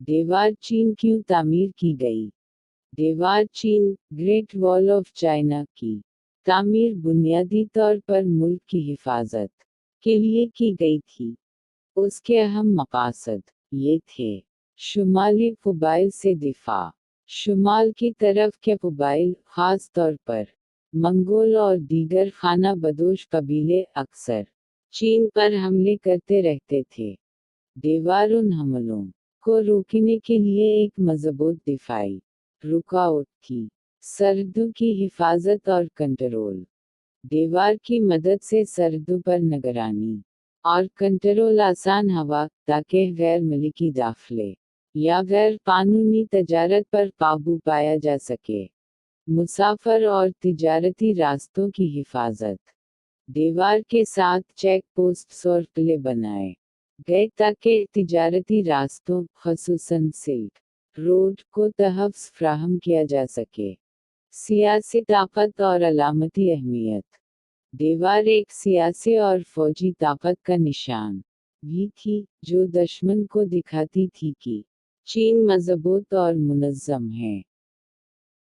دیوار چین کیوں تعمیر کی گئی؟ دیوار چین، گریٹ وال آف چائنا کی تعمیر بنیادی طور پر ملک کی حفاظت کے لیے کی گئی تھی۔ اس کے اہم مقاصد یہ تھے: شمالی قبائل سے دفاع، شمال کی طرف کے قبائل، خاص طور پر منگول اور دیگر خانہ بدوش قبیلے، اکثر چین پر حملے کرتے رہتے تھے۔ دیوار ان حملوں کو روکنے کے لیے ایک مضبوط دفاعی رکاوٹ تھی۔ سرحدوں کی حفاظت اور کنٹرول، دیوار کی مدد سے سرحدوں پر نگرانی اور کنٹرول آسان ہوا، تاکہ غیر ملکی داخلے یا غیر قانونی تجارت پر قابو پایا جا سکے۔ مسافر اور تجارتی راستوں کی حفاظت، دیوار کے ساتھ چیک پوسٹس اور قلعے بنائے گئے تاکہ تجارتی راستوں، خصوصاً سلک روڈ کو تحفظ فراہم کیا جا سکے۔ سیاسی طاقت اور علامتی اہمیت، دیوار ایک سیاسی اور فوجی طاقت کا نشان بھی تھی، جو دشمن کو دکھاتی تھی کہ چین مضبوط اور منظم ہے۔